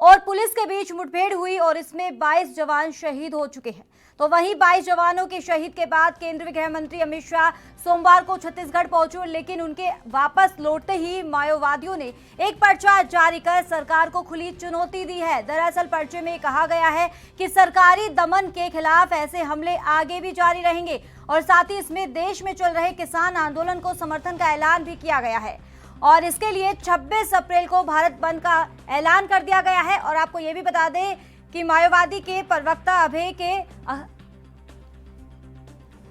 और पुलिस के बीच मुठभेड़ हुई और इसमें 22 जवान शहीद हो चुके हैं। तो वहीं 22 जवानों के शहीद के बाद केंद्रीय गृह मंत्री अमित शाह सोमवार को छत्तीसगढ़ पहुंचे, लेकिन उनके वापस लौटते ही माओवादियों ने एक पर्चा जारी कर सरकार को खुली चुनौती दी है। दरअसल पर्चे में कहा गया है कि सरकारी दमन के खिलाफ ऐसे हमले आगे भी जारी रहेंगे और साथ ही इसमें देश में चल रहे किसान आंदोलन को समर्थन का ऐलान भी किया गया है और इसके लिए 26 अप्रैल को भारत बंद का ऐलान कर दिया गया है। और आपको ये भी बता दें कि माओवादी के प्रवक्ता अभय के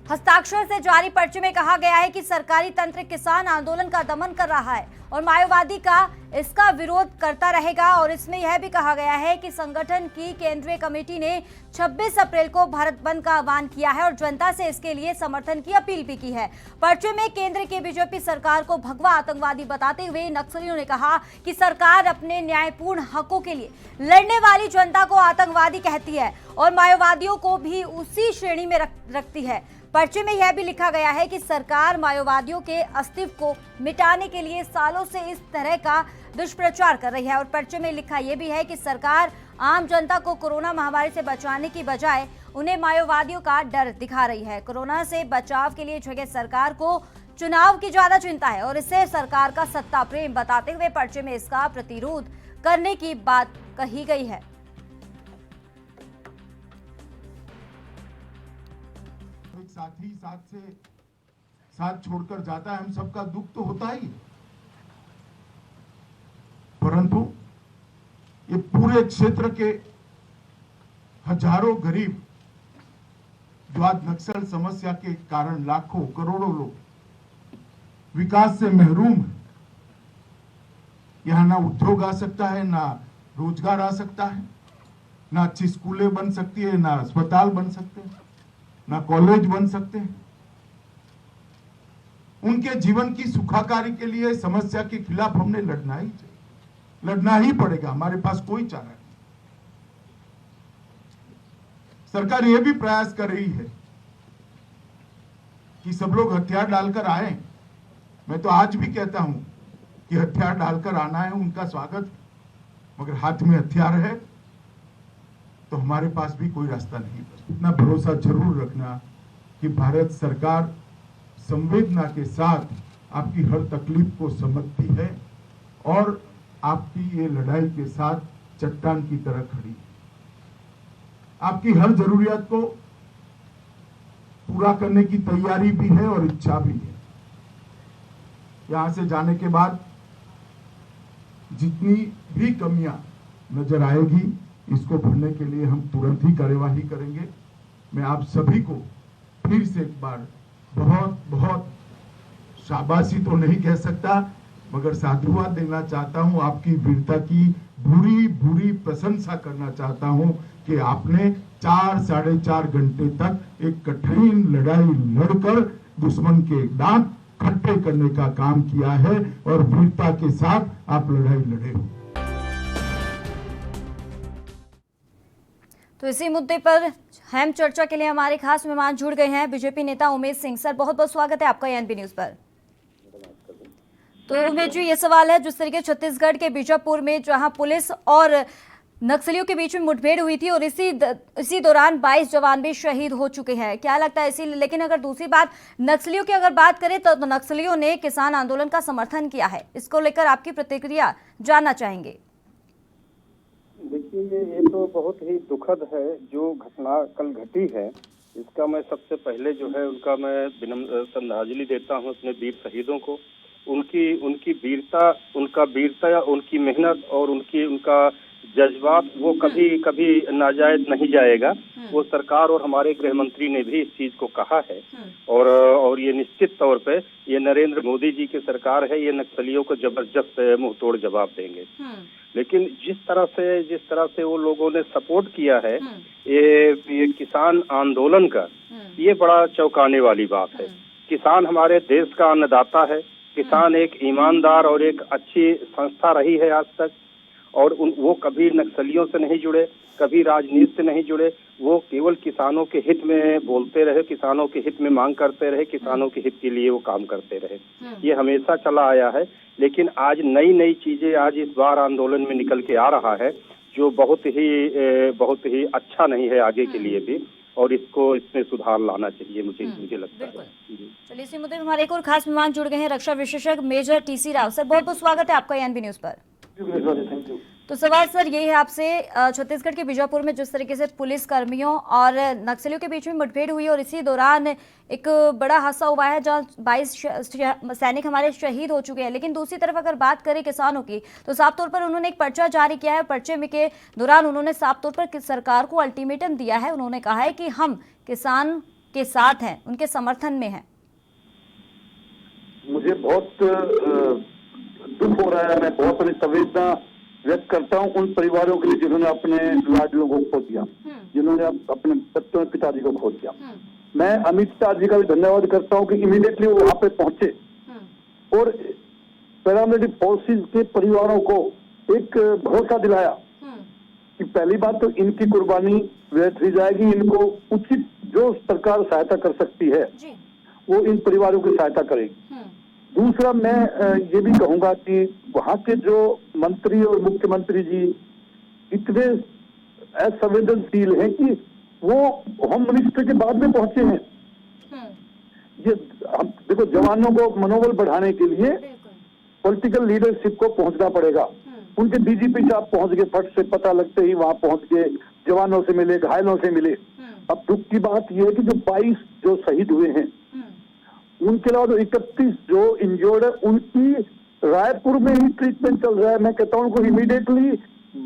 हस्ताक्षर से जारी पर्चे में कहा गया है कि सरकारी तंत्र किसान आंदोलन का दमन कर रहा है और माओवादी का इसका विरोध करता रहेगा। और इसमें यह भी कहा गया है कि संगठन की केंद्रीय कमेटी ने 26 अप्रैल को भारत बंद का आह्वान किया है और जनता से इसके लिए समर्थन की अपील भी की है। पर्चे में केंद्र की बीजेपी सरकार को भगवा आतंकवादी बताते हुए नक्सलियों ने कहा कि सरकार अपने न्यायपूर्ण हकों के लिए लड़ने वाली जनता को आतंकवादी कहती है और माओवादियों को भी उसी श्रेणी में रखती है। पर्चे में यह भी लिखा गया है कि सरकार माओवादियों के अस्तित्व को मिटाने के लिए सालों से इस तरह का दुष्प्रचार कर रही है। और पर्चे में लिखा यह भी है कि सरकार आम जनता को कोरोना महामारी से बचाने की बजाय उन्हें माओवादियों का डर दिखा रही है। कोरोना से बचाव के लिए जगह सरकार को चुनाव की ज्यादा चिंता है और इससे सरकार का सत्ता प्रेम बताते हुए पर्चे में इसका प्रतिरोध करने की बात कही गई है। साथी साथ छोड़कर जाता है, हम सबका दुख तो होता ही, परंतु ये पूरे क्षेत्र के हजारों गरीब जो आज नक्सल समस्या के कारण लाखों करोड़ों लोग विकास से महरूम है, यहां ना उद्योग आ सकता है, ना रोजगार आ सकता है, ना अच्छी स्कूलें बन सकती है, ना अस्पताल बन सकते हैं, ना कॉलेज बन सकते हैं। उनके जीवन की सुखाकारी के लिए समस्या के खिलाफ हमने लड़ना ही पड़ेगा, हमारे पास कोई चारा नहीं। सरकार यह भी प्रयास कर रही है कि सब लोग हथियार डालकर आए। मैं तो आज भी कहता हूं कि हथियार डालकर आना है, उनका स्वागत, मगर हाथ में हथियार है तो हमारे पास भी कोई रास्ता नहीं। इतना भरोसा जरूर रखना कि भारत सरकार संवेदना के साथ आपकी हर तकलीफ को समझती है और आपकी ये लड़ाई के साथ चट्टान की तरह खड़ी है। आपकी हर जरूरियत को पूरा करने की तैयारी भी है और इच्छा भी है। यहां से जाने के बाद जितनी भी कमियां नजर आएगी, इसको भरने के लिए हम तुरंत ही कार्यवाही करेंगे। मैं आप सभी को फिर से एक बार बहुत शाबाशी तो नहीं कह सकता, मगर साधुवाद देना चाहता हूं, आपकी वीरता की बुरी प्रशंसा करना चाहता हूं कि आपने 4-4.5 घंटे तक एक कठिन लड़ाई लड़कर दुश्मन के दांत खट्टे करने का काम किया है और वीरता के साथ आप लड़ाई लड़े हो। तो इसी मुद्दे पर हम चर्चा के लिए हमारे खास मेहमान जुड़ गए हैं बीजेपी नेता उमेश सिंह। सर, बहुत बहुत स्वागत है आपका एएनबी न्यूज पर। तो उमेश जी, ये सवाल है, जिस तरीके छत्तीसगढ़ के बीजापुर में जहां पुलिस और नक्सलियों के बीच में मुठभेड़ हुई थी और इसी दौरान 22 जवान भी शहीद हो चुके हैं, क्या लगता है इसीलिए? लेकिन अगर दूसरी बात नक्सलियों की अगर बात करें तो नक्सलियों ने किसान आंदोलन का समर्थन किया है, इसको लेकर आपकी प्रतिक्रिया जानना चाहेंगे। देखिए, ये तो बहुत ही दुखद है जो घटना कल घटी है। इसका मैं सबसे पहले जो है उनका मैं विनम्र श्रद्धांजलि देता हूं अपने वीर शहीदों को। उनकी वीरता, उनकी मेहनत और उनका जज्बात वो कभी नाजायज नहीं जाएगा। वो सरकार और हमारे गृह मंत्री ने भी इस चीज को कहा है और ये निश्चित तौर पे ये नरेंद्र मोदी जी की सरकार है, ये नक्सलियों को जबरदस्त मुंह तोड़ जवाब देंगे। लेकिन जिस तरह से वो लोगों ने सपोर्ट किया है ये किसान आंदोलन का, ये बड़ा चौंकाने वाली बात है। किसान हमारे देश का अन्नदाता है। किसान एक ईमानदार और एक अच्छी संस्था रही है आज तक, और वो कभी नक्सलियों से नहीं जुड़े, कभी राजनीति से नहीं जुड़े। वो केवल किसानों के हित में बोलते रहे, किसानों के हित में मांग करते रहे, किसानों के हित के लिए वो काम करते रहे। ये हमेशा चला आया है। लेकिन आज नई चीजें आज इस बार आंदोलन में निकल के आ रहा है। जो बहुत ही अच्छा नहीं है आगे के लिए भी, और इसमें सुधार लाना चाहिए, मुझे लगता है। चलिए, इसी मुद्दे में हमारे एक और खास मेहमान जुड़ गए हैं, रक्षा विशेषज्ञ मेजर टीसी राव। सर, बहुत बहुत स्वागत है आपका एएनबी न्यूज पर। Thank you. तो सवाल सर ये है आपसे, छत्तीसगढ़ के बीजापुर में जिस तरीके से पुलिस कर्मियों और नक्सलियों के बीच में मुठभेड़ हुई और इसी दौरान एक बड़ा हादसा हुआ है जहां 22 सैनिक हमारे शहीद हो चुके हैं, लेकिन दूसरी तरफ अगर बात करें किसानों की तो साफ तौर पर उन्होंने एक पर्चा जारी किया है। पर्चे में के दौरान उन्होंने साफ तौर पर सरकार को अल्टीमेटम दिया है। उन्होंने कहा है कि हम किसान के साथ हैं, उनके समर्थन में हैं। मुझे बहुत दुख हो रहा है, मैं बहुत अपनी संवेदना व्यक्त करता हूं उन परिवारों के लिए जिन्होंने अपने लाडलों को खो दिया, जिन्होंने अपने बच्चों पिताजी को खो दिया। मैं अमित शाह जी का भी धन्यवाद करता हूं कि इमीडिएटली वो वहां पे पहुंचे और पैरामिलिट्री फोर्सेस के परिवारों को एक भरोसा दिलाया कि पहली बात तो इनकी कुर्बानी व्यर्थ ही जाएगी, इनको उचित जो सरकार सहायता कर सकती है वो इन परिवारों की सहायता करेगी। दूसरा, मैं ये भी कहूंगा कि वहां के जो मंत्री और मुख्यमंत्री जी इतने असंवेदनशील हैं कि वो होम मिनिस्टर के बाद में पहुंचे हैं। ये हम देखो, जवानों को मनोबल बढ़ाने के लिए पॉलिटिकल लीडरशिप को पहुंचना पड़ेगा। उनके डीजीपी साहब पहुंच गए, फट से पता लगते ही वहां पहुंच गए, जवानों से मिले, घायलों से मिले। अब दुख की बात यह है कि जो 22 जो शहीद हुए हैं, उनके अलावा जो 31 जो इंजर्ड है, उनकी रायपुर में ही ट्रीटमेंट चल रहा है। मैं कहता हूं उनको इमीडिएटली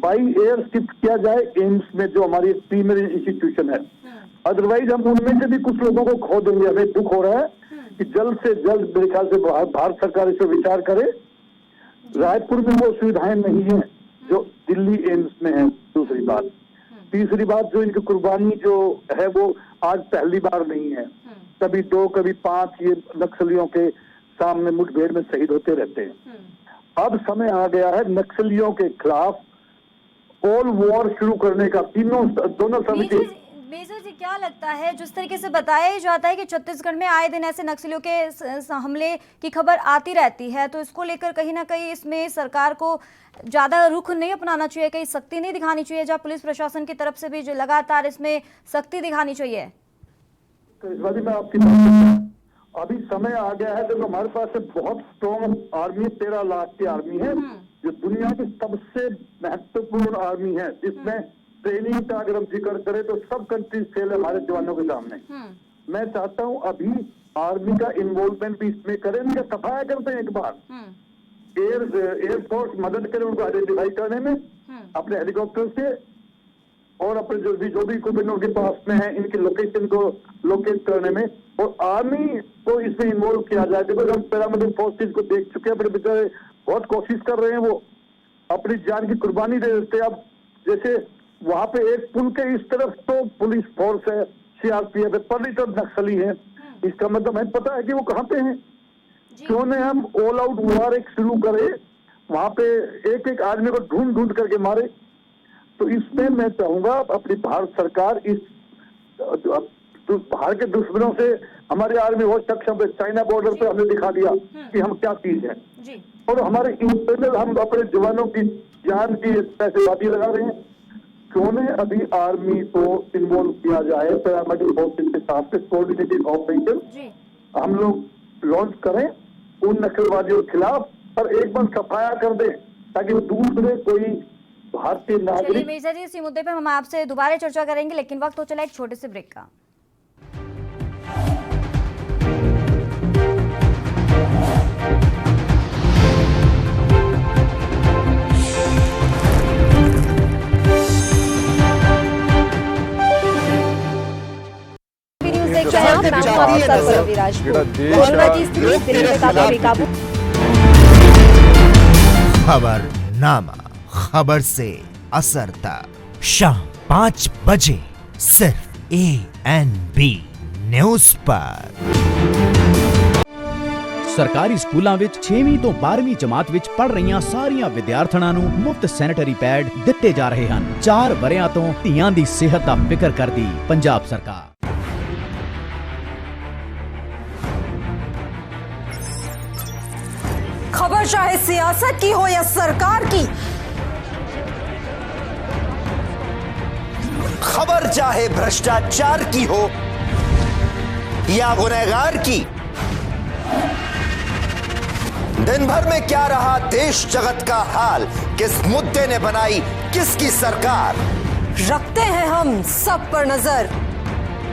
बाई एयर शिफ्ट किया जाए एम्स में, जो हमारी प्रीमियर इंस्टीट्यूशन है। अदरवाइज हम उनमें से भी कुछ लोगों को खो देंगे। हमें दुख हो रहा है कि जल्द से जल्द मेरे ख्याल से भारत सरकार इस पर विचार करे। रायपुर में वो सुविधाएं नहीं है जो दिल्ली एम्स में है। दूसरी बात, तीसरी बात, जो इनकी कुर्बानी जो है वो आज पहली बार नहीं है, कभी 2 कभी 5 ये नक्सलियों के सामने मुठभेड़ में शहीद होते रहते हैं। अब समय आ गया है नक्सलियों के खिलाफ ऑल वॉर शुरू करने का। दोनों समिति। मेजर जी, क्या लगता है, जिस तरीके से बताया ही जाता है कि छत्तीसगढ़ में आए दिन ऐसे नक्सलियों के हमले की खबर आती रहती है, तो इसको लेकर कहीं ना कहीं इसमें सरकार को ज्यादा रुख नहीं अपनाना चाहिए, कहीं सख्ती नहीं दिखानी चाहिए, जहाँ पुलिस प्रशासन की तरफ से भी जो लगातार इसमें सख्ती दिखानी चाहिए? तो इस बात में आपकी बात, अभी समय आ गया है। देखो, हमारे पास बहुत स्ट्रॉन्ग आर्मी, 13 लाख की आर्मी है, जो दुनिया की सबसे महत्वपूर्ण आर्मी है, जिसमें ट्रेनिंग का अगर हम जिक्र करें तो सब कंट्रीज फेल है हमारे जवानों के सामने। मैं चाहता हूं अभी आर्मी का इन्वॉल्वमेंट भी इसमें करें, इनका सफाया करते हैं एक बार। एयरफोर्स मदद करे उनको आइडेंटिफाई करने में अपने हेलीकॉप्टर से, और अपने जो भी इक्विपमेंट उनके पास में है, इनके लोकेशन को लोकेट करने में, और आर्मी को इसमें इन्वॉल्व किया जाए। देखो, हम पैरामिलिट्री फोर्सेज को देख चुके हैं, अपने बेचारे बहुत कोशिश कर रहे हैं, वो अपनी जान की कुर्बानी दे देते हैं। अब जैसे वहां पे एक पुल के इस तरफ तो पुलिस फोर्स है, सीआरपीएफ है, पर इस तरफ नक्सली है। इसका मतलब हमें पता है कि वो कहाँ पे हैं। क्यों नहीं हम ऑल आउट वॉर एक शुरू करें, वहां पे एक एक आदमी को ढूंढ ढूंढ करके मारे। तो इसमें मैं चाहूंगा अपनी भारत सरकार इस बाहर के दुश्मनों से हमारी आर्मी बहुत सक्षम है। चाइना बॉर्डर पे हमने दिखा दिया कि हम क्या चीज है, और हमारे इंटरनल हम अपने जवानों की जान की पैसे बाती लगा रहे हैं। क्यों नहीं अभी आर्मी को इन्वॉल्व किया जाए, पैरामिलिट्री फोर्सेज के साथ कोऑर्डिनेटेड ऑपरेशन हम लोग लॉन्च करें उन नक्सलवादियों के खिलाफ, और एक बार सफाया कर दें ताकि दूसरे कोई भारतीय नागरिक। मेजर जी, इसी मुद्दे पे हम आपसे दोबारा चर्चा करेंगे, लेकिन वक्त हो चला एक छोटे से ब्रेक का। खबरनामा, खबर से असर तक शाम 5 बजे सिर्फ ANB न्यूज पर। ਸਰਕਾਰੀ ਸਕੂਲਾਂ ਵਿੱਚ 6ਵੀਂ ਤੋਂ 12ਵੀਂ ਜਮਾਤ ਵਿੱਚ ਪੜ ਰਹੀਆਂ ਸਾਰੀਆਂ ਵਿਦਿਆਰਥਣਾਂ ਨੂੰ ਮੁਫਤ ਸੈਨੀਟਰੀ ਪੈਡ ਦਿੱਤੇ ਜਾ ਰਹੇ ਹਨ। 4 ਵਰਿਆਂ ਤੋਂ ਧੀਆਂ ਦੀ ਸਿਹਤ ਦਾ ਫਿਕਰ ਕਰਦੀ ਪੰਜਾਬ ਸਰਕਾਰ। खबर चाहे सियासत की हो या सरकार की, खबर चाहे भ्रष्टाचार की हो या गुनहगार की, दिन भर में क्या रहा देश जगत का हाल, किस मुद्दे ने बनाई किसकी सरकार, रखते हैं हम सब पर नजर,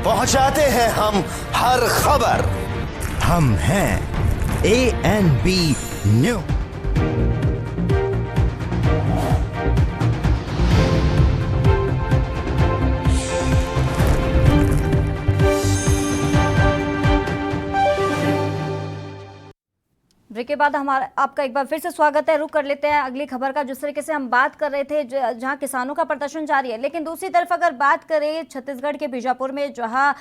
पहुंचाते हैं हम हर खबर। हम हैं ANB न्यूज। ब्रेक के बाद हमारा आपका एक बार फिर से स्वागत है। रुक कर लेते हैं अगली खबर का। जिस तरीके से हम बात कर रहे थे जहां किसानों का प्रदर्शन जारी है, लेकिन दूसरी तरफ अगर बात करें छत्तीसगढ़ के बीजापुर में जहां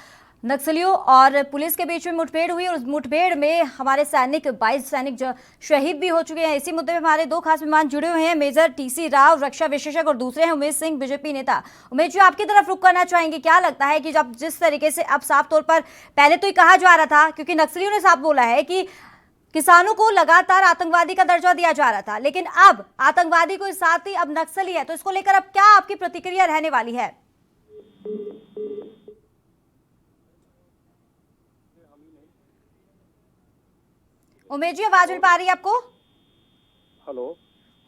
नक्सलियों और पुलिस के बीच में मुठभेड़ हुई और उस मुठभेड़ में हमारे सैनिक 22 सैनिक शहीद भी हो चुके हैं। इसी मुद्दे में हमारे दो खास मेहमान जुड़े हुए हैं, मेजर TC राव रक्षा विशेषज्ञ और दूसरे हैं उमेश सिंह बीजेपी नेता। उमेश जी, आपकी तरफ रुख करना चाहेंगे, क्या लगता है कि जब जिस तरीके से अब साफ तौर पर पहले तो ये कहा जा रहा था, क्योंकि नक्सलियों ने साफ बोला है कि किसानों को लगातार आतंकवादी का दर्जा दिया जा रहा था, लेकिन अब आतंकवादी को साथ ही अब नक्सली है, तो इसको लेकर अब क्या आपकी प्रतिक्रिया रहने वाली है? उमेश जी, आवाज मिल पा रही है आपको? हेलो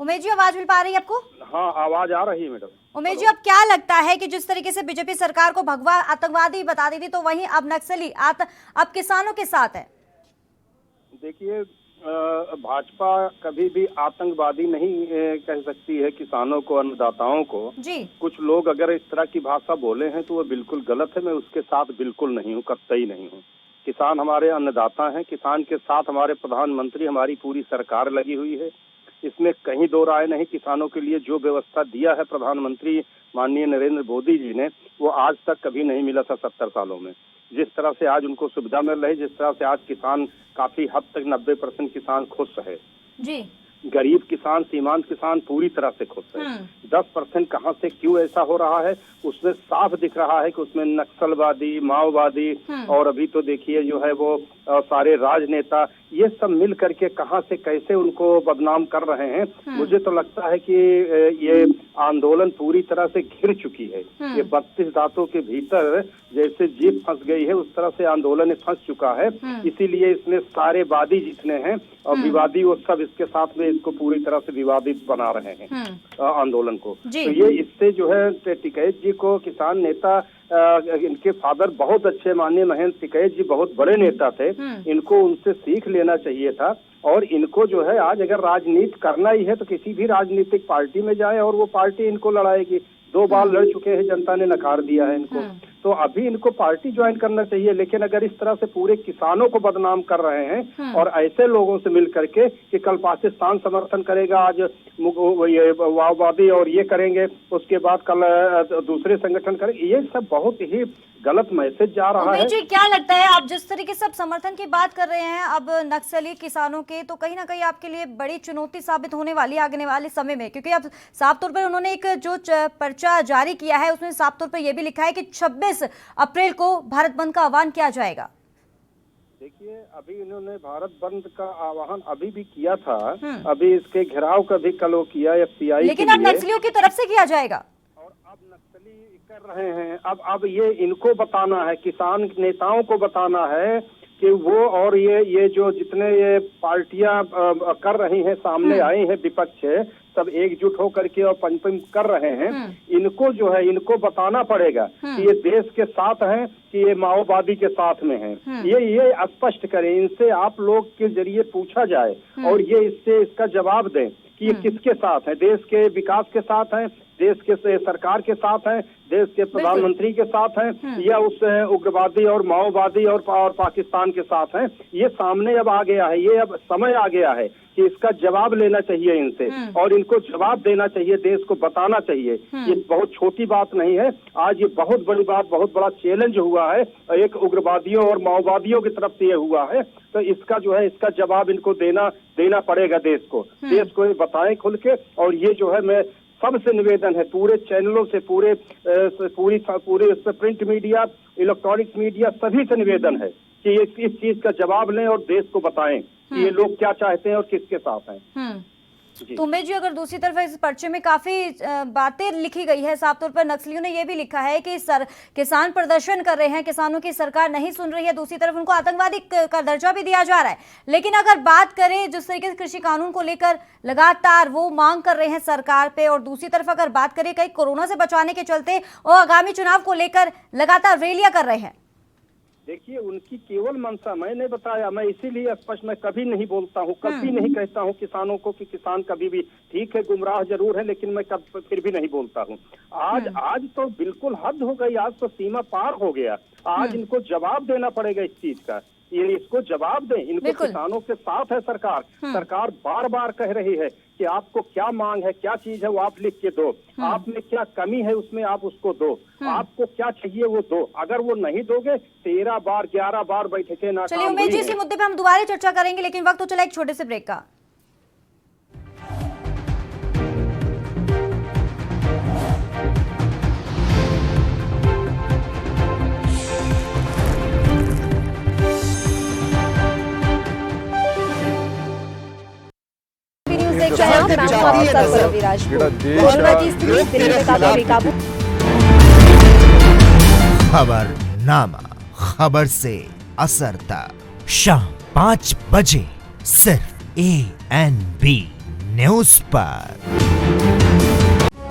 उमेश जी, आवाज मिल पा रही है आपको? हाँ, आवाज आ रही है मैडम। उमेश जी, अब क्या लगता है कि जिस तरीके से बीजेपी सरकार को भगवा आतंकवादी बता दी थी, तो वहीं अब नक्सली अब किसानों के साथ है? देखिए, भाजपा कभी भी आतंकवादी नहीं कह सकती है किसानों को, अन्नदाताओं को जी। कुछ लोग अगर इस तरह की भाषा बोले हैं तो वो बिल्कुल गलत है। मैं उसके साथ बिल्कुल नहीं हूँ, कतई नहीं हूँ। किसान हमारे अन्नदाता हैं, किसान के साथ हमारे प्रधानमंत्री, हमारी पूरी सरकार लगी हुई है, इसमें कहीं दो राय नहीं। किसानों के लिए जो व्यवस्था दिया है प्रधानमंत्री माननीय नरेंद्र मोदी जी ने, वो आज तक कभी नहीं मिला था 70 सालों में। जिस तरह से आज उनको सुविधा मिल रही, जिस तरह से आज किसान काफी हद तक 90% किसान खुश है जी। गरीब किसान, सीमांत किसान पूरी तरह से खुश है। 10% कहाँ से क्यों ऐसा हो रहा है, उसमें साफ दिख रहा है कि उसमें नक्सलवादी, माओवादी और अभी तो देखिए जो है वो सारे राजनेता, ये सब मिल करके कहाँ से कैसे उनको बदनाम कर रहे हैं। मुझे तो लगता है कि ये आंदोलन पूरी तरह से घिर चुकी है। ये 32 दांतों के भीतर जैसे जीप फंस गई है, उस तरह से आंदोलन फंस चुका है। इसीलिए इसमें सारे वादी जितने हैं और विवादी, वो सब इसके साथ में इसको पूरी तरह से विवादित बना रहे हैं आंदोलन को। तो ये इससे जो है टिकैत जी को, किसान नेता, इनके फादर बहुत अच्छे माननीय महेंद्र टिकैत जी बहुत बड़े नेता थे, इनको उनसे सीख लेना चाहिए था। और इनको जो है आज अगर राजनीति करना ही है तो किसी भी राजनीतिक पार्टी में जाए और वो पार्टी इनको लड़ाएगी। 2 बार लड़ चुके हैं, जनता ने नकार दिया है इनको, तो अभी इनको पार्टी ज्वाइन करना चाहिए। लेकिन अगर इस तरह से पूरे किसानों को बदनाम कर रहे हैं और ऐसे लोगों से मिल करके कि कल पाकिस्तान समर्थन करेगा, आज ये माओवादी और ये करेंगे, उसके बाद कल दूसरे संगठन करेंगे, ये सब बहुत ही गलत मैसेज जा रहा है। जी, क्या लगता है आप जिस तरीके से अब समर्थन की बात कर रहे हैं अब नक्सली किसानों के, तो कहीं ना कहीं आपके लिए बड़ी चुनौती साबित होने वाली है आने वाले समय में, क्योंकि अब साफ तौर पर उन्होंने एक जो पर्चा जारी किया है उसमें साफ तौर पर यह भी लिखा है कि 26 अप्रैल को भारत बंद का आह्वान किया जाएगा। देखिए, अभी इन्होंने भारत बंद का आह्वान अभी भी किया था, अभी इसके घेराव का भी कल वो किया FBI, लेकिन अब नक्सलियों की तरफ से किया जाएगा और अब नक्सली कर रहे हैं। अब ये इनको बताना है, किसान नेताओं को बताना है कि वो और ये जो जितने ये पार्टियां कर रही हैं, सामने आई हैं विपक्ष, सब एकजुट होकर के और पंचम कर रहे हैं, इनको जो है इनको बताना पड़ेगा कि ये देश के साथ हैं कि ये माओवादी के साथ में हैं। ये स्पष्ट करें, इनसे आप लोग के जरिए पूछा जाए और ये इसका जवाब दें कि ये किसके साथ है, देश के विकास के साथ है, देश के सरकार के साथ है, देश के प्रधानमंत्री के साथ हैं, या उस उग्रवादी और माओवादी और पाकिस्तान के साथ हैं। ये सामने अब आ गया है, ये अब समय आ गया है कि इसका जवाब लेना चाहिए इनसे और इनको जवाब देना चाहिए, देश को बताना चाहिए। ये बहुत छोटी बात नहीं है, आज ये बहुत बड़ी बात, बहुत बड़ा चैलेंज हुआ है एक उग्रवादियों और माओवादियों की तरफ से ये हुआ है। तो इसका जो है इसका जवाब इनको देना पड़ेगा देश को ये बताएं खुल के। और ये जो है मैं सबसे निवेदन है, पूरे चैनलों से, पूरे प्रिंट मीडिया, इलेक्ट्रॉनिक्स मीडिया, सभी से निवेदन है कि इस चीज का जवाब लें और देश को बताएं कि ये लोग क्या चाहते हैं और किसके साथ हैं। तो उमेश जी, अगर दूसरी तरफ इस पर्चे में काफी बातें लिखी गई है, साफ तौर पर नक्सलियों ने यह भी लिखा है कि किसान प्रदर्शन कर रहे हैं, किसानों की सरकार नहीं सुन रही है, दूसरी तरफ उनको आतंकवादी का दर्जा भी दिया जा रहा है। लेकिन अगर बात करें जिस तरीके से कृषि कानून को लेकर लगातार वो मांग कर रहे हैं सरकार पे, और दूसरी तरफ अगर बात करें कहीं कोरोना से बचाने के चलते और आगामी चुनाव को लेकर लगातार रैलियां कर रहे हैं। देखिए, उनकी केवल मंशा मैंने बताया, मैं इसीलिए स्पष्ट मैं कभी नहीं बोलता हूँ, कभी नहीं कहता हूँ किसानों को कि किसान कभी भी ठीक है, गुमराह जरूर है, लेकिन मैं फिर भी नहीं बोलता हूँ। आज तो बिल्कुल हद हो गई, आज तो सीमा पार हो गया। आज इनको जवाब देना पड़ेगा इस चीज का, ये इसको जवाब दें। इनको किसानों के साथ है सरकार। सरकार बार बार कह रही है कि आपको क्या मांग है, क्या चीज है वो आप लिख के दो, आप में क्या कमी है उसमें आप उसको दो, आपको क्या चाहिए वो दो। अगर वो नहीं दोगे 13 बार 11 बार बैठके नाकाम। चलिए उमेश जी, इसी मुद्दे पे हम दोबारा चर्चा करेंगे, लेकिन वक्त तो चला एक छोटे से ब्रेक का। खबरनामा, खबर से असर तक शाम 5 बजे सिर्फ ANB न्यूज़ पर।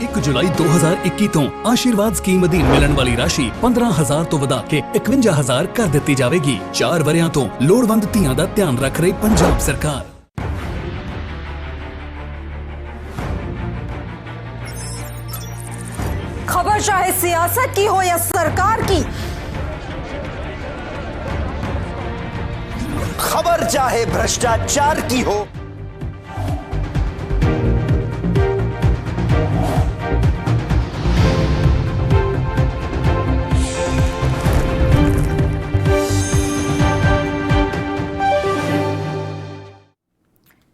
1 जुलाई 2021 ਤੋਂ ਆਸ਼ੀਰਵਾਦ ਸਕੀਮ ਅਧੀਨ ਮਿਲਣ ਵਾਲੀ ਰਾਸ਼ੀ 15,000 ਤੋਂ ਵਧਾ ਕੇ 51,000 ਕਰ ਦਿੱਤੀ ਜਾਵੇਗੀ। 4 ਵਰਿਆਂ ਤੋਂ ਲੋੜਵੰਦ ਧੀਆਂ ਦਾ ਧਿਆਨ ਰੱਖ ਰਹੀ ਪੰਜਾਬ ਸਰਕਾਰ। खबर चाहे सियासत की हो या सरकार की, खबर चाहे भ्रष्टाचार की हो,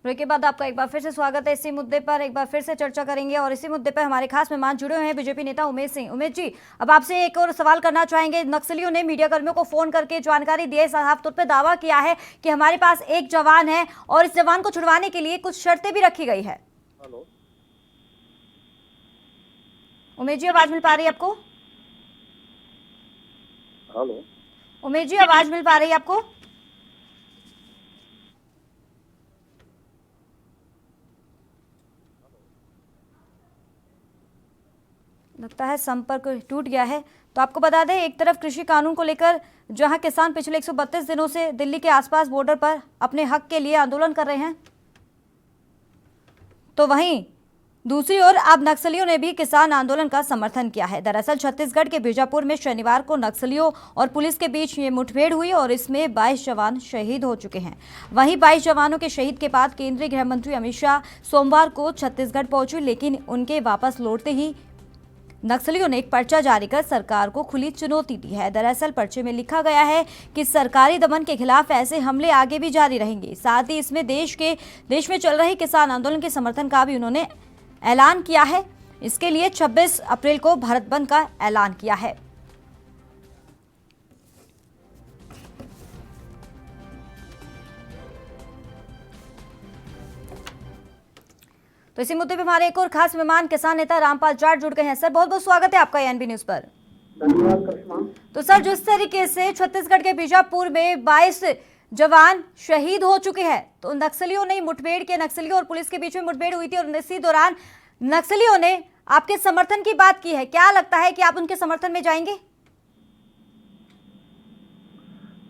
ब्रेक के बाद आपका एक बार फिर से स्वागत है। इसी मुद्दे पर एक बार फिर से चर्चा करेंगे और इसी मुद्दे पर हमारे खास मेहमान जुड़े हुए हैं बीजेपी नेता उमेश सिंह। उमेश जी, अब आपसे एक और सवाल करना चाहेंगे। नक्सलियों ने मीडिया कर्मियों को फोन करके जानकारी दी है, साफ तौर पर दावा किया है कि हमारे पास एक जवान है और इस जवान को छुड़वाने के लिए कुछ शर्तें भी रखी गई है। उमेश जी, आवाज मिल पा रही है आपको? हेलो उमेश जी, आवाज मिल पा रही है आपको? लगता है संपर्क टूट गया है। तो आपको बता दें, एक तरफ कृषि कानून को लेकर जहां किसान पिछले 132 दिनों से दिल्ली के आसपास बॉर्डर पर अपने हक के लिए आंदोलन कर रहे हैं, तो वहीं दूसरी ओर अब नक्सलियों ने भी किसान आंदोलन का समर्थन किया है। दरअसल छत्तीसगढ़ के बीजापुर में शनिवार को नक्सलियों और पुलिस के बीच ये मुठभेड़ हुई और इसमें 22 जवान शहीद हो चुके हैं। वहीं 22 जवानों के शहीद के बाद केंद्रीय गृह मंत्री अमित शाह सोमवार को छत्तीसगढ़ पहुंचे, लेकिन उनके वापस लौटते ही नक्सलियों ने एक पर्चा जारी कर सरकार को खुली चुनौती दी है। दरअसल पर्चे में लिखा गया है कि सरकारी दमन के खिलाफ ऐसे हमले आगे भी जारी रहेंगे। साथ ही इसमें देश में चल रहे किसान आंदोलन के समर्थन का भी उन्होंने ऐलान किया है। इसके लिए 26 अप्रैल को भारत बंद का ऐलान किया है। तो इसी मुद्दे पे हमारे एक और खास मेहमान किसान नेता रामपाल जाट जुड़ गए हैं। सर, बहुत बहुत स्वागत है आपका ANB न्यूज पर। धन्यवाद करिश्मा। तो सर, जिस तरीके से छत्तीसगढ़ के बीजापुर में 22 जवान शहीद हो चुके हैं, तो नक्सलियों ने मुठभेड़ के नक्सलियों और पुलिस के बीच में मुठभेड़ हुई थी और इसी दौरान नक्सलियों ने आपके समर्थन की बात की है। क्या लगता है कि आप उनके समर्थन में जाएंगे?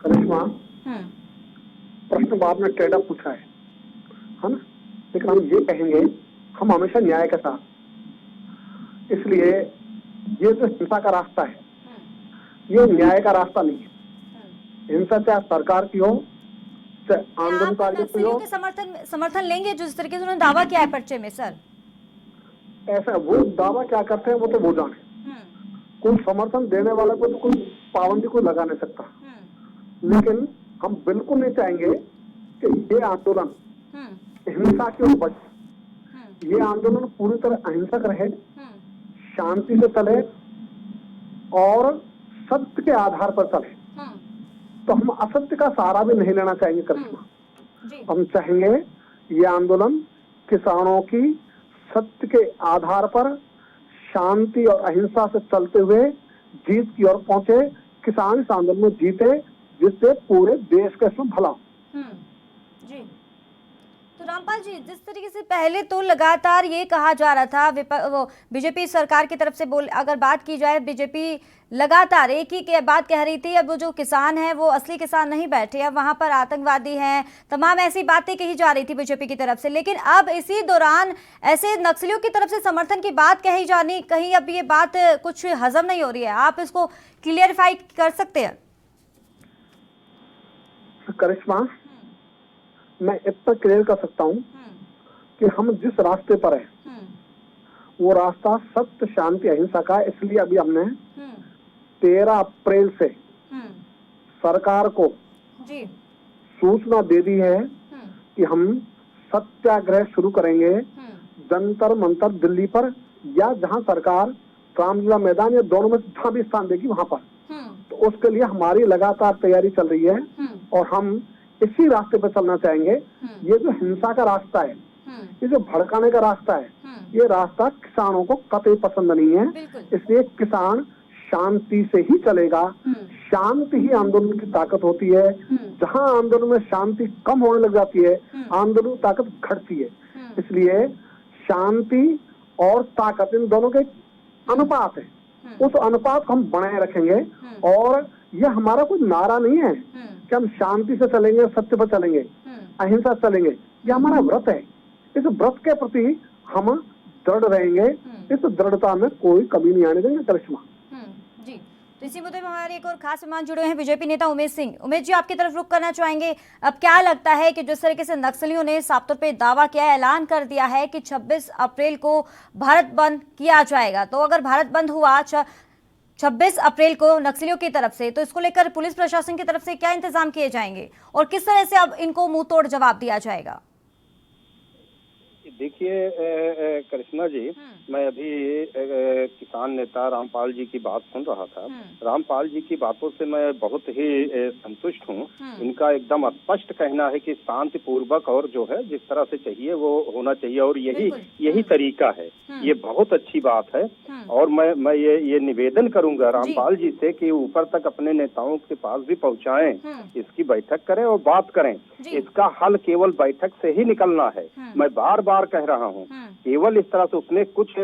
करिश्मा, प्रश्न बाद में टेढ़ा पूछा है ना, लेकिन हम ये कहेंगे हम हमेशा न्याय के साथ, इसलिए ये जो हिंसा का रास्ता है ये न्याय का रास्ता नहीं है। हिंसा चाहे सरकार की हो चाहे आंदोलनकारियों की हो। समर्थन लेंगे जिस तरीके से उन्होंने दावा किया है पर्चे में? सर, ऐसा वो दावा क्या करते हैं वो तो वो जाने। कोई समर्थन देने वाला को तो कोई पाबंदी को लगा नहीं सकता, लेकिन हम बिल्कुल नहीं चाहेंगे कि ये आंदोलन हिंसा की ओर बढ़े। ये आंदोलन पूरी तरह अहिंसक रहे, शांति से चले और सत्य के आधार पर चले। तो हम असत्य का सहारा भी नहीं लेना चाहेंगे करिश्मा। हम चाहेंगे ये आंदोलन किसानों की सत्य के आधार पर शांति और अहिंसा से चलते हुए जीत की ओर पहुंचे, किसान इस आंदोलन में जीते, जिससे पूरे देश का इसमें भला। जी तो रामपाल जी, जिस तरीके से पहले तो लगातार ये कहा जा रहा था, वो बीजेपी सरकार की तरफ से अगर बात की जाए, बीजेपी लगातार एक ही बात कह रही थी, अब वो जो किसान हैं वो असली किसान नहीं बैठे, अब वहां पर आतंकवादी हैं, तमाम ऐसी बातें कही जा रही थी बीजेपी की तरफ से। लेकिन अब इसी दौरान ऐसे नक्सलियों की तरफ से समर्थन की बात कही जानी, कहीं अब ये बात कुछ हजम नहीं हो रही है, आप इसको क्लियरिफाई कर सकते हैं? करिश्मा, मैं इतना क्लियर कर सकता हूँ कि हम जिस रास्ते पर हैं वो रास्ता सत्य, शांति, अहिंसा का है। इसलिए अभी हमने 13 अप्रैल से सरकार को सूचना दे दी है कि हम सत्याग्रह शुरू करेंगे जंतर मंतर दिल्ली पर, या जहां सरकार रामलीला मैदान, या दोनों में जहां भी स्थान देगी वहां पर। तो उसके लिए हमारी लगातार तैयारी चल रही है और हम इसी रास्ते पर चलना चाहेंगे। ये जो हिंसा का रास्ता है, ये जो भड़काने का रास्ता है, ये रास्ता किसानों को कतई पसंद नहीं है। इसलिए किसान शांति से ही चलेगा। शांति ही आंदोलन की ताकत होती है। जहां आंदोलन में शांति कम होने लग जाती है, आंदोलन की ताकत घटती है। इसलिए शांति और ताकत, इन दोनों के अनुपात है, उस अनुपात को हम बनाए रखेंगे। और यह हमारा कोई नारा नहीं है कि हम शांति से चलेंगे, सत्य पर चलेंगे, अहिंसा से चलेंगे। यह हमारा व्रत है। इस व्रत के प्रति हम दृढ़ रहेंगे, इस दृढ़ता में कोई कमी नहीं आने देंगे। करिश्मा जी, तो इसी मुद्दे में हमारे एक और खास मेहमान जुड़े हैं, बीजेपी नेता उमेश सिंह। उमेश जी, आपकी तरफ रुख करना चाहेंगे। अब क्या लगता है कि जिस तरीके से नक्सलियों ने साफ तौर पे दावा किया है, ऐलान कर दिया है कि 26 अप्रैल को भारत बंद किया जाएगा, तो अगर भारत बंद हुआ 26 अप्रैल को नक्सलियों की तरफ से, तो इसको लेकर पुलिस प्रशासन की तरफ से क्या इंतजाम किए जाएंगे और किस तरह से अब इनको मुंह तोड़ जवाब दिया जाएगा? देखिए करिश्मा जी, मैं अभी किसान नेता रामपाल जी की बात सुन रहा था। रामपाल जी की बातों से मैं बहुत ही संतुष्ट हूँ। इनका एकदम स्पष्ट कहना है कि शांति पूर्वक और जो है जिस तरह से चाहिए वो होना चाहिए, और यही तरीका है। ये बहुत अच्छी बात है। और मैं ये निवेदन करूंगा रामपाल जी से कि ऊपर तक अपने नेताओं के पास भी पहुँचाएं, इसकी बैठक करें और बात करें। इसका हल केवल बैठक से ही निकलना है। मैं बार बार कह रहा हूँ, केवल इस तरह से उसमें कुछ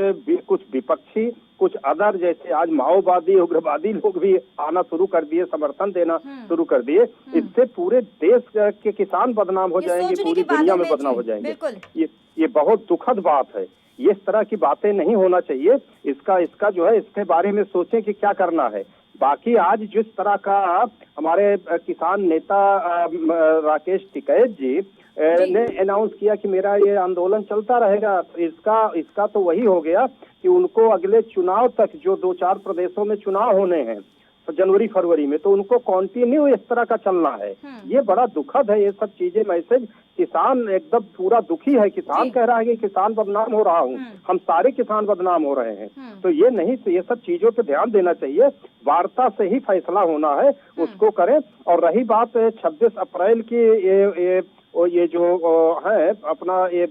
विपक्षी, कुछ अदर, जैसे आज माओवादी, उग्रवादी लोग भी आना शुरू कर दिए, समर्थन देना शुरू कर दिए। इससे पूरे देश के किसान बदनाम हो जाएंगे, पूरी दुनिया में बदनाम हो जाएंगे। ये बहुत दुखद बात है। ये इस तरह की बातें नहीं होना चाहिए। इसका जो है, इसके बारे में सोचें कि क्या करना है। बाकी आज जिस तरह का हमारे किसान नेता राकेश टिकैत जी ने अनाउंस किया कि मेरा ये आंदोलन चलता रहेगा, तो इसका तो वही हो गया कि उनको अगले चुनाव तक, जो 2-4 प्रदेशों में चुनाव होने हैं जनवरी फरवरी में, तो उनको कंटिन्यू इस तरह का चलना है। ये बड़ा दुखद है। ये सब चीजें, मैसेज, किसान एकदम पूरा दुखी है। किसान कह रहा है कि किसान बदनाम हो रहा हूँ, हम सारे किसान बदनाम हो रहे हैं। तो ये नहीं, तो ये सब चीजों पे ध्यान देना चाहिए। वार्ता से ही फैसला होना है, उसको करें। और रही बात 26 अप्रैल की, ये जो है अपना ये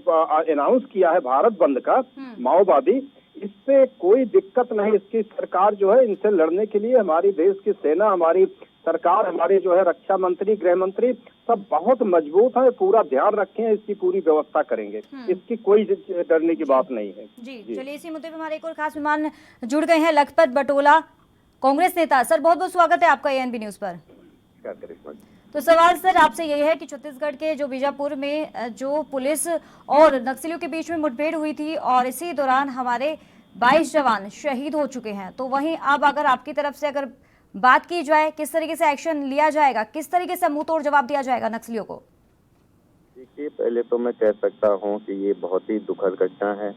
अनाउंस किया है भारत बंद का माओवादी, इससे कोई दिक्कत नहीं। इसकी सरकार जो है, इनसे लड़ने के लिए हमारी देश की सेना, हमारी सरकार, हमारे जो है रक्षा मंत्री, गृह मंत्री, सब बहुत मजबूत है। पूरा ध्यान रखें, इसकी पूरी व्यवस्था करेंगे। इसकी कोई डरने की बात नहीं है। जी, चलिए इसी मुद्दे पे हमारे एक और खास मेहमान जुड़ गए हैं, लखपत बटोला, कांग्रेस नेता। सर, बहुत बहुत स्वागत है आपका एएनबी न्यूज पर। तो सवाल सर आपसे यही है कि छत्तीसगढ़ के जो बीजापुर में जो पुलिस और नक्सलियों के बीच में मुठभेड़ हुई थी और इसी दौरान हमारे 22 जवान शहीद हो चुके हैं, तो वहीं अब अगर आपकी तरफ से अगर बात की जाए, किस तरीके से एक्शन लिया जाएगा, किस तरीके से मुंह तोड़ जवाब दिया जाएगा नक्सलियों को? देखिए, पहले तो मैं कह सकता हूं कि ये बहुत ही दुखद घटना है।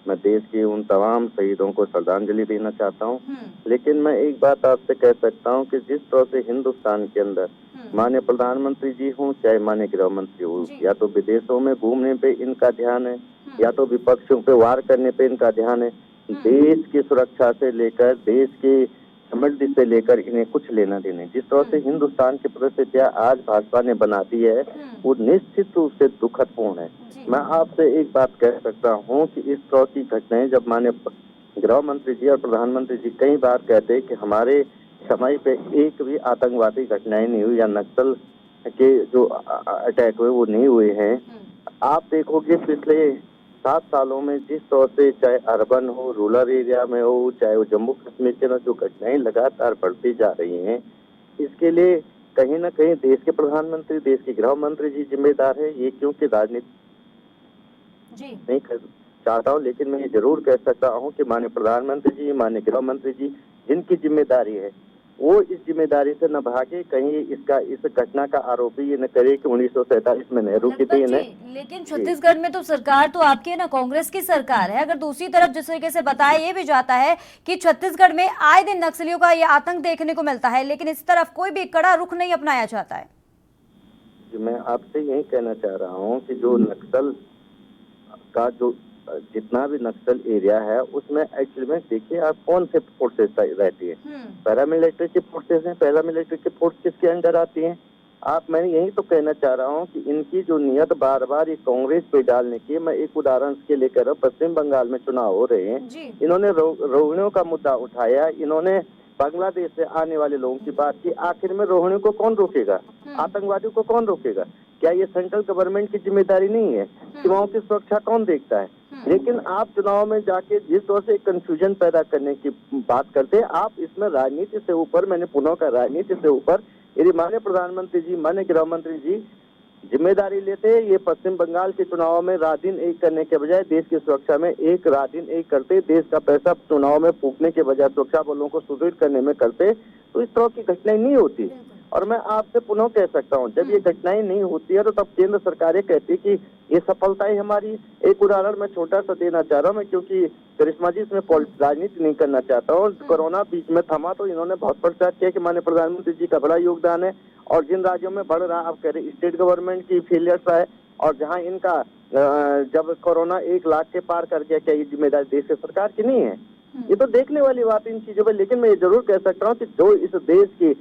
मैं देश के उन तमाम शहीदों को श्रद्धांजलि देना चाहता हूं। लेकिन मैं एक बात आपसे कह सकता हूं कि जिस तरह से हिंदुस्तान के अंदर माननीय प्रधानमंत्री जी हों, चाहे माननीय गृह मंत्री हो, या तो विदेशों में घूमने पे इनका ध्यान है, या तो विपक्षों पे वार करने पे इनका ध्यान है। देश की सुरक्षा से लेकर देश के समृद्धि से लेकर इन्हें कुछ लेना देने। जिस तरह से हिंदुस्तान की परिस्थितियां आज भाजपा ने बना दी है वो निश्चित रूप से दुखदपूर्ण है। मैं आपसे एक बात कह सकता हूं कि इस तरह की घटनाएं जब माननीय गृह मंत्री जी और प्रधानमंत्री जी कई बार कहते हैं कि हमारे समय पे एक भी आतंकवादी घटनाएं नहीं हुई या नक्सल के जो अटैक हुए वो नहीं हुए हैं। आप देखोगे पिछले 7 सालों में जिस तरह से चाहे अर्बन हो, रूरल एरिया में हो, चाहे वो जम्मू कश्मीर के अंदर जो घटनाएं लगातार बढ़ती जा रही हैं, इसके लिए कहीं ना कहीं देश के प्रधानमंत्री, देश के गृह मंत्री जी जिम्मेदार है। ये क्योंकि राजनीति नहीं कर चाहता हूँ, लेकिन मैं ये जरूर कह सकता हूँ कि माननीय प्रधानमंत्री जी, माननीय गृह मंत्री जी जिनकी जिम्मेदारी है वो इस जिम्मेदारी से न भागे, कहीं इस घटना का आरोपी ये न करे कि 1947 में नेहरू की थी। लेकिन छत्तीसगढ़ में तो सरकार तो आपकी है ना, कांग्रेस की सरकार है। अगर दूसरी तरफ जिस तरीके से बताया ये भी जाता है कि छत्तीसगढ़ में आए दिन नक्सलियों का ये आतंक देखने को मिलता है, लेकिन इस तरफ कोई भी कड़ा रुख नहीं अपनाया जाता है। मैं आपसे यही कहना चाह रहा हूँ कि जो नक्सल का जो जितना भी नक्सल एरिया है उसमें एक्चुअली में देखिए आप कौन से फोर्सेस रहती है। पैरामिलिट्री की फोर्सेस हैं। पैरामिलिट्री की फोर्स किसके अंडर आती हैं? मैं यही तो कहना चाह रहा हूँ कि इनकी जो नियत बार बार ये कांग्रेस पे डालने की, मैं एक उदाहरण के लेकर पश्चिम बंगाल में चुनाव हो रहे हैं, इन्होंने रोहिणियों का मुद्दा उठाया, इन्होंने बांग्लादेश से आने वाले लोगों की बात की। आखिर में रोहिणियों को कौन रोकेगा? आतंकवादियों को कौन रोकेगा? क्या ये सेंट्रल गवर्नमेंट की जिम्मेदारी नहीं है? सीमाओं की सुरक्षा कौन देखता है? लेकिन आप चुनाव में जाके जिस तरह से कंफ्यूजन पैदा करने की बात करते हैं, आप इसमें राजनीति से ऊपर, मैंने पुनः कहा राजनीति से ऊपर, यदि माननीय प्रधानमंत्री जी, माननीय गृह मंत्री जी जिम्मेदारी लेते, ये पश्चिम बंगाल के चुनाव में रात दिन एक करने के बजाय देश की सुरक्षा में एक रात दिन एक करते, देश का पैसा चुनाव में फूकने के बजाय सुरक्षा बलों को सुदृढ़ करने में करते, तो इस तरह की घटनाएं नहीं होती। और मैं आपसे पुनः कह सकता हूं, जब ये घटनाएं नहीं होती है तो तब केंद्र सरकारें कहती कि ये सफलताएं हमारी। एक उदाहरण मैं छोटा सा देना चाह रहा हूं, मैं क्योंकि करिश्मा जी इसमें राजनीति नहीं करना चाहता हूँ। कोरोना बीच में थमा तो इन्होंने बहुत प्रचार किया कि माननीय प्रधानमंत्री जी का बड़ा योगदान है, और जिन राज्यों में बढ़ रहा, आप कह रहे स्टेट गवर्नमेंट की फेलियर्स है, और जहाँ इनका जब कोरोना 1 लाख के पार कर गया, क्या ये जिम्मेदारी देश की सरकार की नहीं है? ये तो देखने वाली बात इन चीजों पर। लेकिन मैं ये जरूर कह सकता हूँ कि जो इस देश की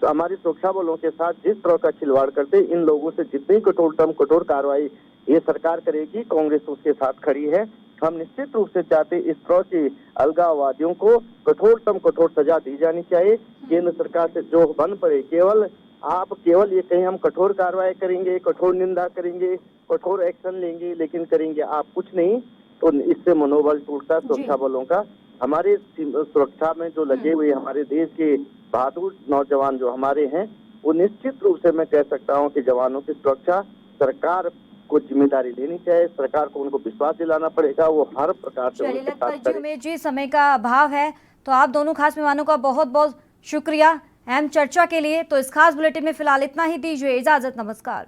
हमारी सुरक्षा बलों के साथ जिस तरह का खिलवाड़ करते, इन लोगों से जितनी कठोर कार्रवाई ये सरकार करेगी, कांग्रेस उसके साथ खड़ी है। हम निश्चित रूप से चाहते इस तरह की अलगाववादियों को कठोर सजा दी जानी चाहिए। केंद्र सरकार से जो बन पड़े, केवल ये कहीं हम कठोर कार्रवाई करेंगे, कठोर निंदा करेंगे, कठोर एक्शन लेंगे, लेकिन करेंगे आप कुछ नहीं, तो इससे मनोबल टूटता सुरक्षा बलों का। हमारे सुरक्षा में जो लगे हुए हमारे देश के बहादुर नौजवान जो हमारे हैं, वो निश्चित रूप से मैं कह सकता हूं कि जवानों की सुरक्षा सरकार को जिम्मेदारी लेनी चाहिए, सरकार को उनको विश्वास दिलाना पड़ेगा, वो हर प्रकार से उनके साथ करें। उमेश जी, समय का अभाव है, तो आप दोनों खास मेहमानों का बहुत बहुत शुक्रिया अहम चर्चा के लिए। तो इस खास बुलेटिन में फिलहाल इतना ही, दीजिए इजाजत, नमस्कार।